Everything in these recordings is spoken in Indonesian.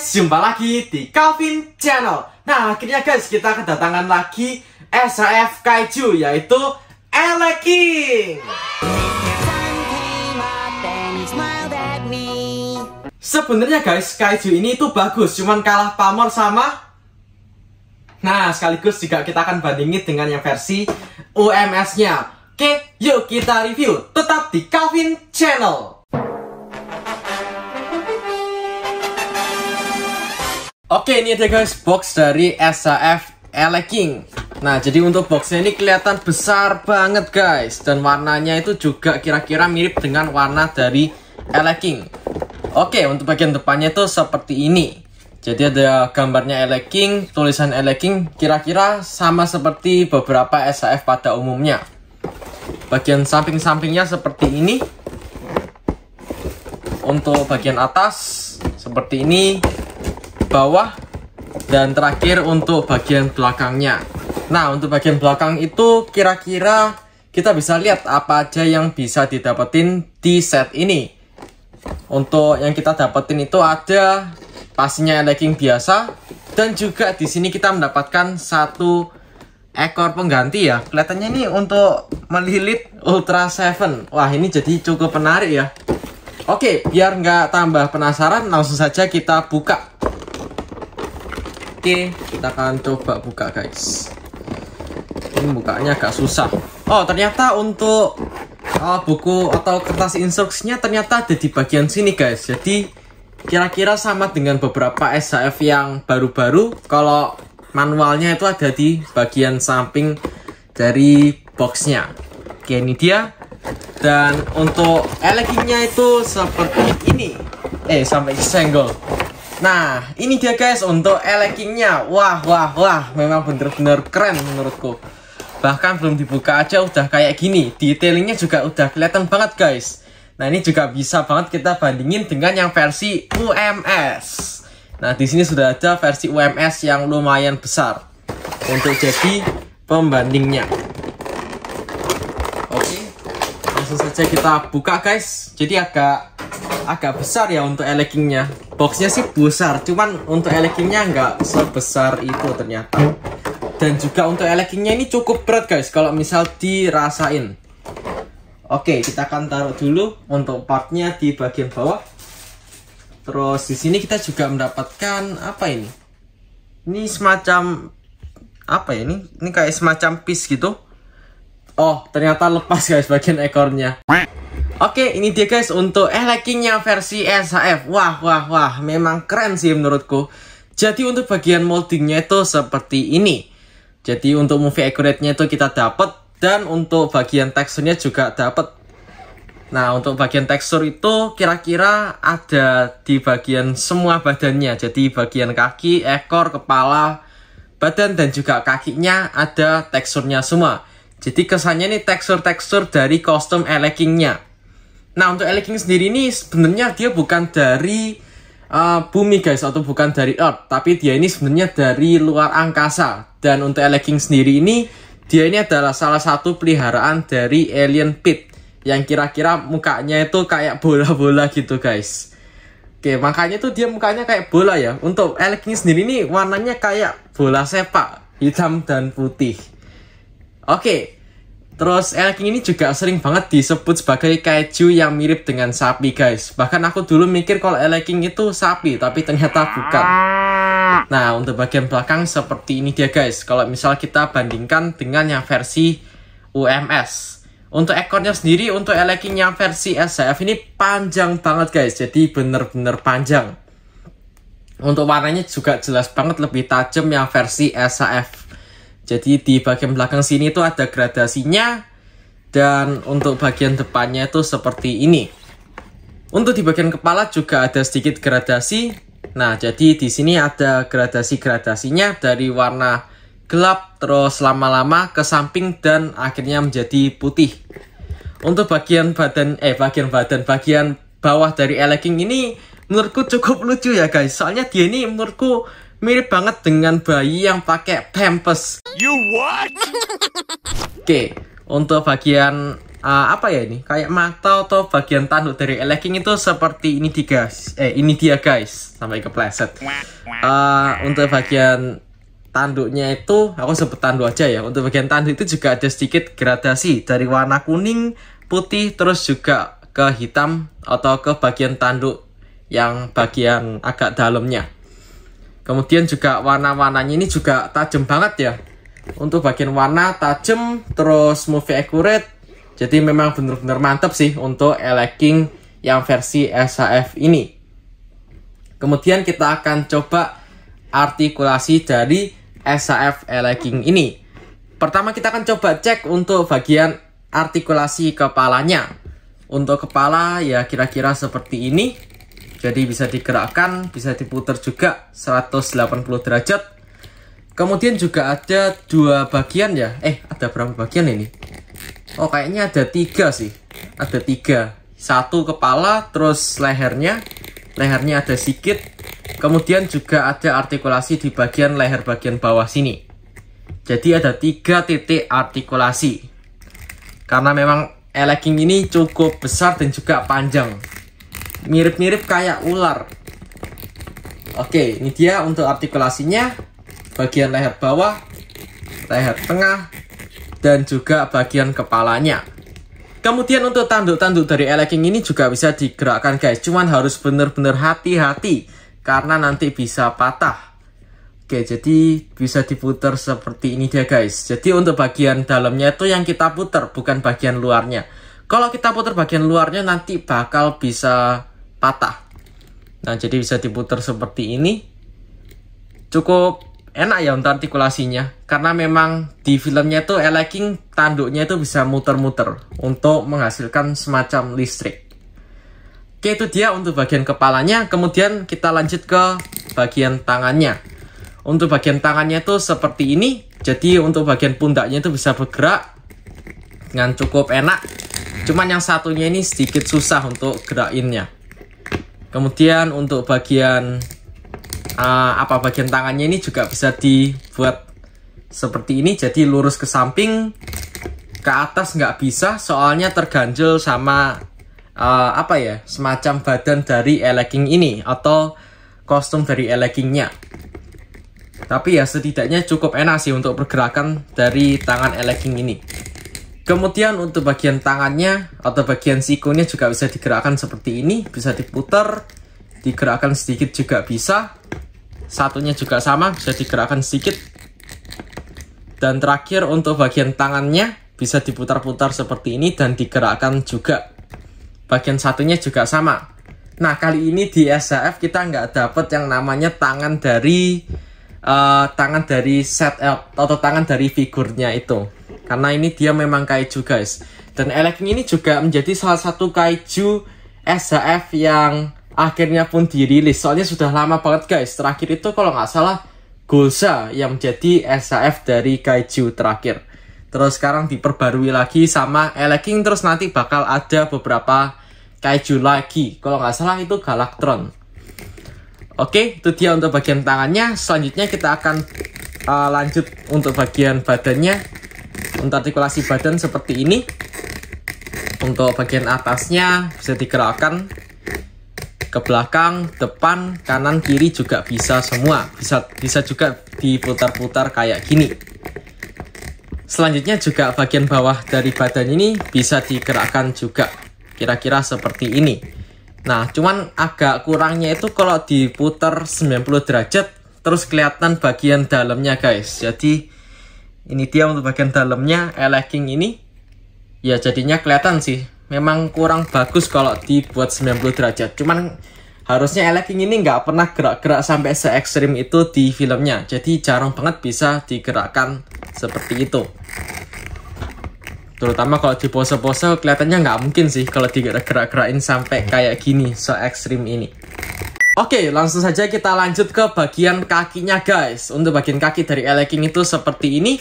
guys, jumpa lagi di Calvin Channel. Nah, akhirnya guys, kita kedatangan lagi SHF Kaiju, yaitu Eleking. Sebenarnya guys, Kaiju ini itu bagus, cuman kalah pamor sama. Nah, sekaligus juga kita akan bandingin dengan yang versi UMS-nya. Oke, yuk kita review. Tetap di Calvin Channel. Oke, ini ada guys box dari SHF Eleking. Nah, jadi untuk boxnya ini kelihatan besar banget guys, dan warnanya itu juga kira-kira mirip dengan warna dari Eleking. Oke, untuk bagian depannya itu seperti ini. Jadi ada gambarnya Eleking, tulisan Eleking, kira-kira sama seperti beberapa SHF pada umumnya. Bagian samping-sampingnya seperti ini. Untuk bagian atas seperti ini, bawah, dan terakhir untuk bagian belakangnya. Nah, untuk bagian belakang itu kira-kira kita bisa lihat apa aja yang bisa didapetin di set ini. Untuk yang kita dapetin itu ada pastinya Eleking biasa, dan juga di sini kita mendapatkan satu ekor pengganti ya. Kelihatannya ini untuk melilit Ultra 7. Wah, ini jadi cukup menarik ya. Oke, biar nggak tambah penasaran, langsung saja kita buka. Oke, kita akan coba buka guys. Ini bukanya agak susah. Oh, ternyata untuk buku atau kertas instruksinya ternyata ada di bagian sini guys. Jadi kira-kira sama dengan beberapa SHF yang baru-baru. Kalau manualnya itu ada di bagian samping dari boxnya. Oke, ini dia. Dan untuk Elekingnya itu seperti ini. Sampai senggol. Nah, ini dia guys untuk Elekingnya. Wah, memang bener-bener keren menurutku. Bahkan belum dibuka aja udah kayak gini. Detailingnya juga udah kelihatan banget guys. Nah, ini juga bisa banget kita bandingin dengan yang versi UMS. Nah, di sini sudah ada versi UMS yang lumayan besar untuk jadi pembandingnya. Oke, langsung saja kita buka guys. Jadi agak besar ya untuk Elekingnya. Boxnya sih besar, cuman untuk Elekingnya nggak sebesar itu ternyata. Dan juga untuk Elekingnya ini cukup berat guys kalau misal dirasain. Oke, kita akan taruh dulu untuk partnya di bagian bawah. Terus di sini kita juga mendapatkan apa ini? Ini semacam apa ya ini? Ini kayak semacam piece gitu. Oh, ternyata lepas guys bagian ekornya. Oke, ini dia guys untuk Elekingnya versi SHF. Wah, memang keren sih menurutku. Jadi untuk bagian moldingnya itu seperti ini. Jadi untuk movie accurate-nya itu kita dapat, dan untuk bagian teksturnya juga dapat. Nah, untuk bagian tekstur itu kira-kira ada di bagian semua badannya. Jadi bagian kaki, ekor, kepala, badan, dan juga kakinya ada teksturnya semua. Jadi kesannya ini tekstur-tekstur dari kostum Elekingnya. Nah, untuk Eleking sendiri ini sebenarnya dia bukan dari bumi guys, atau bukan dari Earth, tapi dia ini sebenarnya dari luar angkasa. Dan untuk Eleking sendiri ini, dia ini adalah salah satu peliharaan dari alien Pit, yang kira-kira mukanya itu kayak bola-bola gitu guys. Oke, makanya tuh dia mukanya kayak bola ya. Untuk Eleking sendiri ini warnanya kayak bola sepak, hitam dan putih. Oke, terus Eleking ini juga sering banget disebut sebagai kaiju yang mirip dengan sapi guys. Bahkan aku dulu mikir kalau Eleking itu sapi, tapi ternyata bukan. Nah, untuk bagian belakang seperti ini dia guys. Kalau misal kita bandingkan dengan yang versi UMS. Untuk ekornya sendiri, untuk Eleking yang versi SHF ini panjang banget guys. Jadi bener-bener panjang. Untuk warnanya juga jelas banget lebih tajam yang versi SHF. Jadi di bagian belakang sini itu ada gradasinya. Dan untuk bagian depannya itu seperti ini. Untuk di bagian kepala juga ada sedikit gradasi. Nah, jadi di sini ada gradasi-gradasinya dari warna gelap, terus lama-lama ke samping, dan akhirnya menjadi putih. Untuk bagian bawah dari Eleking ini menurutku cukup lucu ya guys. Soalnya dia ini menurutku mirip banget dengan bayi yang pakai pampers. You what? Oke, untuk bagian apa ya ini? Kayak mata atau bagian tanduk dari legging itu seperti ini guys. Ini dia guys, sampai kepleset. Untuk bagian tanduknya itu, aku sebut tanduk aja ya. Untuk bagian tanduk itu juga ada sedikit gradasi dari warna kuning, putih, terus juga ke hitam atau ke bagian tanduk yang bagian agak dalamnya. Kemudian juga warna-warnanya ini juga tajam banget ya. Untuk bagian warna tajam, terus movie accurate. Jadi memang benar-benar mantap sih untuk legging yang versi SHF ini. Kemudian kita akan coba artikulasi dari SHF legging ini. Pertama kita akan coba cek untuk bagian artikulasi kepalanya. Untuk kepala ya kira-kira seperti ini. Jadi bisa digerakkan, bisa diputar juga 180 derajat. Kemudian juga ada 2 bagian ya. Ada berapa bagian ini? Oh, kayaknya ada 3 sih. Ada 3. 1 kepala, terus lehernya. Lehernya ada sedikit. Kemudian juga ada artikulasi di bagian leher bagian bawah sini. Jadi ada 3 titik artikulasi. Karena memang legging ini cukup besar dan juga panjang. Mirip-mirip kayak ular. Oke, ini dia untuk artikulasinya. Bagian leher bawah, leher tengah, dan juga bagian kepalanya. Kemudian untuk tanduk-tanduk dari legging ini juga bisa digerakkan guys. Cuman harus benar-benar hati-hati karena nanti bisa patah. Oke, jadi bisa diputar seperti ini dia guys. Jadi untuk bagian dalamnya itu yang kita putar, bukan bagian luarnya. Kalau kita putar bagian luarnya nanti bakal bisa patah. Nah, jadi bisa diputar seperti ini. Cukup enak ya untuk artikulasinya. Karena memang di filmnya itu legging tanduknya itu bisa muter-muter untuk menghasilkan semacam listrik. Oke, itu dia untuk bagian kepalanya. Kemudian kita lanjut ke bagian tangannya. Untuk bagian tangannya itu seperti ini. Jadi untuk bagian pundaknya itu bisa bergerak dengan cukup enak. Cuman yang satunya ini sedikit susah untuk gerakinnya. Kemudian untuk bagian bagian tangannya ini juga bisa dibuat seperti ini. Jadi lurus ke samping, ke atas nggak bisa soalnya terganjel sama semacam badan dari legging ini atau kostum dari leggingnya. Tapi ya setidaknya cukup enak sih untuk pergerakan dari tangan legging ini. Kemudian untuk bagian tangannya atau bagian sikunya juga bisa digerakkan seperti ini. Bisa diputar, digerakkan sedikit juga bisa. Satunya juga sama, bisa digerakkan sedikit. Dan terakhir untuk bagian tangannya bisa diputar-putar seperti ini dan digerakkan juga. Bagian satunya juga sama. Nah, kali ini di SHF kita nggak dapet yang namanya tangan dari set atau tangan dari figurnya itu. Karena ini dia memang kaiju guys. Dan legging ini juga menjadi salah satu kaiju SHF yang akhirnya pun dirilis. Soalnya sudah lama banget guys. Terakhir itu kalau nggak salah Gosha yang menjadi SHF dari kaiju terakhir. Terus sekarang diperbarui lagi sama legging. Terus nanti bakal ada beberapa kaiju lagi. Kalau nggak salah itu Galactron. Oke, itu dia untuk bagian tangannya. Selanjutnya kita akan lanjut untuk bagian badannya. Untuk artikulasi badan seperti ini. Untuk bagian atasnya bisa digerakkan ke belakang, depan, kanan, kiri juga bisa semua. Bisa juga diputar-putar kayak gini. Selanjutnya juga bagian bawah dari badan ini bisa digerakkan juga. Kira-kira seperti ini. Nah, cuman agak kurangnya itu kalau diputar 90 derajat terus kelihatan bagian dalamnya guys. Jadi ini dia untuk bagian dalamnya legging ini. Ya jadinya kelihatan sih. Memang kurang bagus kalau dibuat 90 derajat. Cuman harusnya legging ini nggak pernah gerak-gerak sampai se ekstrim itu di filmnya. Jadi jarang banget bisa digerakkan seperti itu. Terutama kalau di pose-pose kelihatannya nggak mungkin sih kalau digerak-gerakin sampai kayak gini se ekstrim ini. Oke, langsung saja kita lanjut ke bagian kakinya guys. Untuk bagian kaki dari legging itu seperti ini.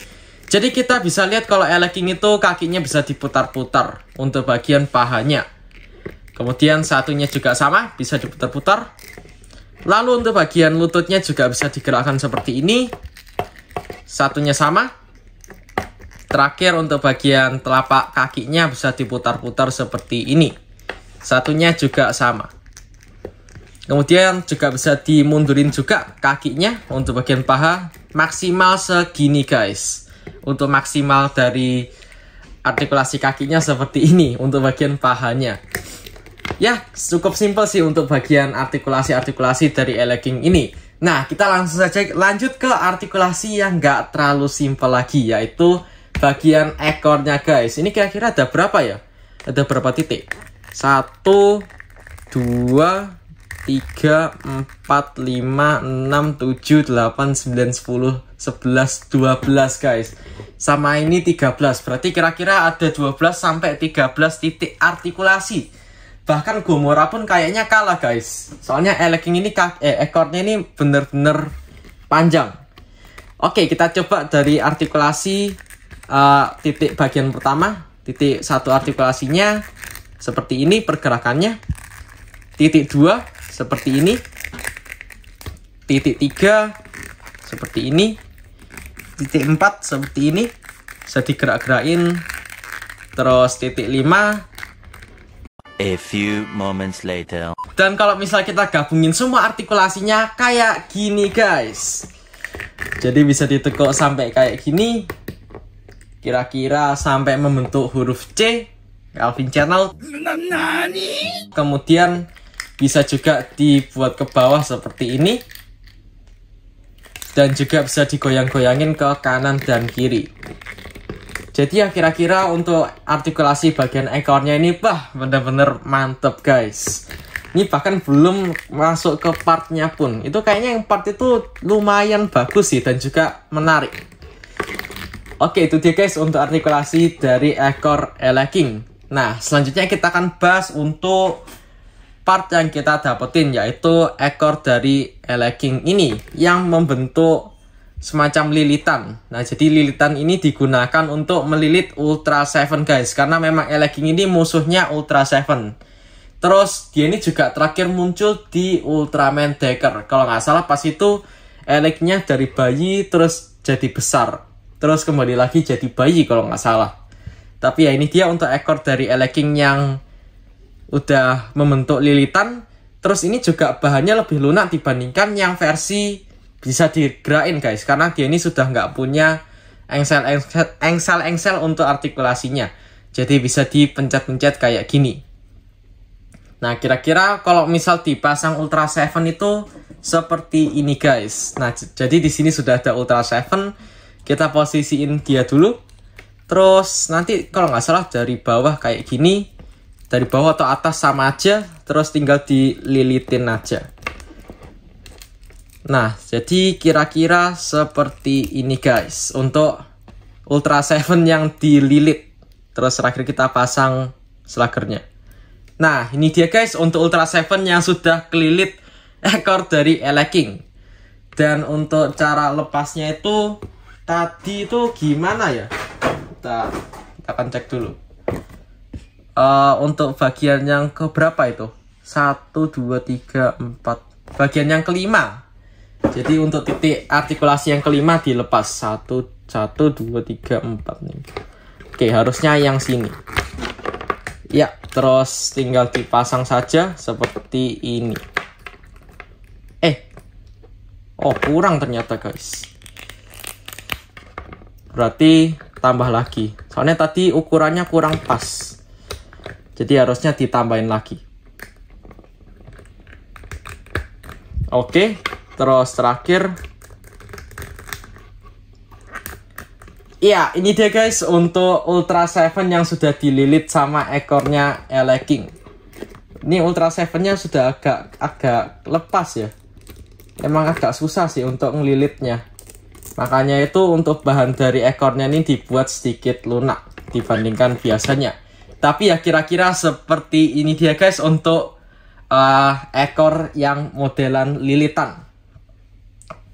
Jadi kita bisa lihat kalau legging itu kakinya bisa diputar-putar untuk bagian pahanya. Kemudian satunya juga sama, bisa diputar-putar. Lalu untuk bagian lututnya juga bisa digerakkan seperti ini. Satunya sama. Terakhir untuk bagian telapak kakinya bisa diputar-putar seperti ini. Satunya juga sama. Kemudian juga bisa dimundurin juga kakinya untuk bagian paha. Maksimal segini guys. Untuk maksimal dari artikulasi kakinya seperti ini untuk bagian pahanya. Ya, cukup simpel sih untuk bagian artikulasi-artikulasi dari e-legging ini. Nah, kita langsung saja lanjut ke artikulasi yang nggak terlalu simpel lagi, yaitu bagian ekornya guys. Ini kira-kira ada berapa ya? Ada berapa titik? 1, 2, 3, 4, 5, 6, 7, 8, 9, 10, 11, 12 guys. Sama ini 13. Berarti kira-kira ada 12 sampai 13 titik artikulasi. Bahkan Gomora pun kayaknya kalah guys. Soalnya e-legging ini ekornya ini bener-bener panjang. Oke, kita coba dari artikulasi titik bagian pertama. Titik 1 artikulasinya seperti ini pergerakannya. Titik 2 seperti ini. Titik 3 seperti ini. Titik 4 seperti ini. Bisa digerak-gerakin. Terus titik 5. A few moments later. Dan kalau misal kita gabungin semua artikulasinya kayak gini guys. Jadi bisa ditekuk sampai kayak gini. Kira-kira sampai membentuk huruf C. Calvin Channel. Kemudian bisa juga dibuat ke bawah seperti ini. Dan juga bisa digoyang-goyangin ke kanan dan kiri. Jadi ya kira-kira untuk artikulasi bagian ekornya ini bener-bener mantep guys. Ini bahkan belum masuk ke partnya pun. Itu kayaknya yang part itu lumayan bagus sih dan juga menarik. Oke, itu dia guys untuk artikulasi dari ekor e-legging. Nah, selanjutnya kita akan bahas untuk part yang kita dapetin, yaitu ekor dari e-legging ini yang membentuk semacam lilitan. Nah, jadi lilitan ini digunakan untuk melilit Ultra 7 guys, karena memang e-legging ini musuhnya Ultra 7. Terus dia ini juga terakhir muncul di Ultraman Decker. Kalau nggak salah pas itu e-leggingnya dari bayi terus jadi besar, terus kembali lagi jadi bayi kalau nggak salah. Tapi ya ini dia untuk ekor dari e-legging yang udah membentuk lilitan. Terus ini juga bahannya lebih lunak dibandingkan yang versi bisa digerakin guys, karena dia ini sudah nggak punya engsel untuk artikulasinya. Jadi bisa dipencet-pencet kayak gini. Nah, kira-kira kalau misal dipasang Ultra 7 itu seperti ini guys. Nah, jadi di sini sudah ada Ultra 7. Kita posisiin dia dulu. Terus nanti kalau nggak salah dari bawah kayak gini. Dari bawah atau atas sama aja. Terus tinggal dililitin aja. Nah, jadi kira-kira seperti ini guys. Untuk Ultra 7 yang dililit. Terus terakhir kita pasang slagernya. Nah, ini dia guys untuk Ultra 7 yang sudah kelilit ekor dari e-legging. Dan untuk cara lepasnya itu tadi itu gimana ya? Kita akan cek dulu. Untuk bagian yang keberapa itu? 1, 2, 3, 4. Bagian yang kelima. Jadi untuk titik artikulasi yang kelima dilepas. 1, 2, 3, 4 nih. Oke, harusnya yang sini. Ya, terus tinggal dipasang saja seperti ini. Oh kurang ternyata guys. Berarti tambah lagi. Soalnya tadi ukurannya kurang pas. Jadi harusnya ditambahin lagi. Oke, terus terakhir. Iya, ini dia guys untuk Ultra 7 yang sudah dililit sama ekornya e-legging. Ini Ultra 7-nya sudah agak lepas ya. Emang agak susah sih untuk ngelilitnya. Makanya itu untuk bahan dari ekornya ini dibuat sedikit lunak dibandingkan biasanya. Tapi ya kira-kira seperti ini dia guys untuk ekor yang modelan lilitan.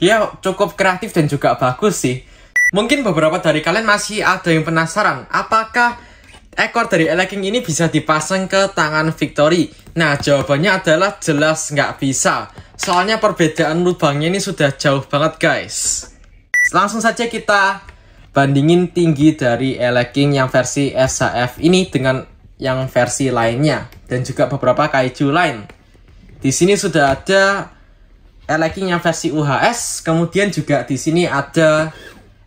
Dia cukup kreatif dan juga bagus sih. Mungkin beberapa dari kalian masih ada yang penasaran, apakah ekor dari e-legging ini bisa dipasang ke tangan Victory? Nah, jawabannya adalah jelas nggak bisa. Soalnya perbedaan lubangnya ini sudah jauh banget guys. Langsung saja kita bandingin tinggi dari E-legging yang versi SHF ini dengan yang versi lainnya dan juga beberapa kaiju lain. Di sini sudah ada E-legging yang versi UHS, kemudian juga di sini ada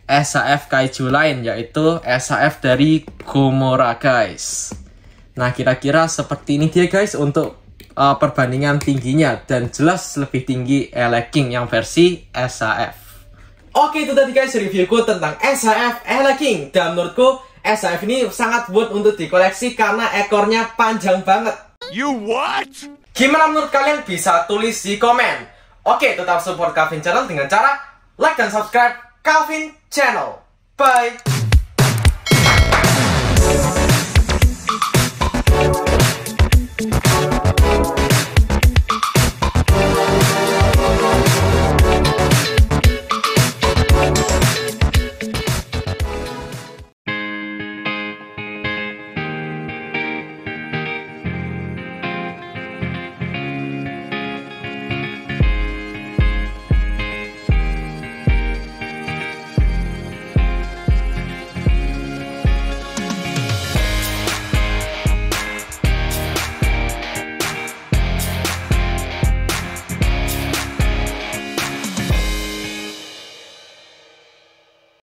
SHF kaiju lain yaitu SHF dari Gomora guys. Nah, kira-kira seperti ini dia guys untuk perbandingan tingginya, dan jelas lebih tinggi E-legging yang versi SHF. Oke, itu tadi guys reviewku tentang SHF E-legging, dan menurutku SHF ini sangat worth untuk dikoleksi karena ekornya panjang banget. You what? Gimana menurut kalian? Bisa tulis di komen. Oke, tetap support Calvin Channel dengan cara like dan subscribe Calvin Channel. Bye!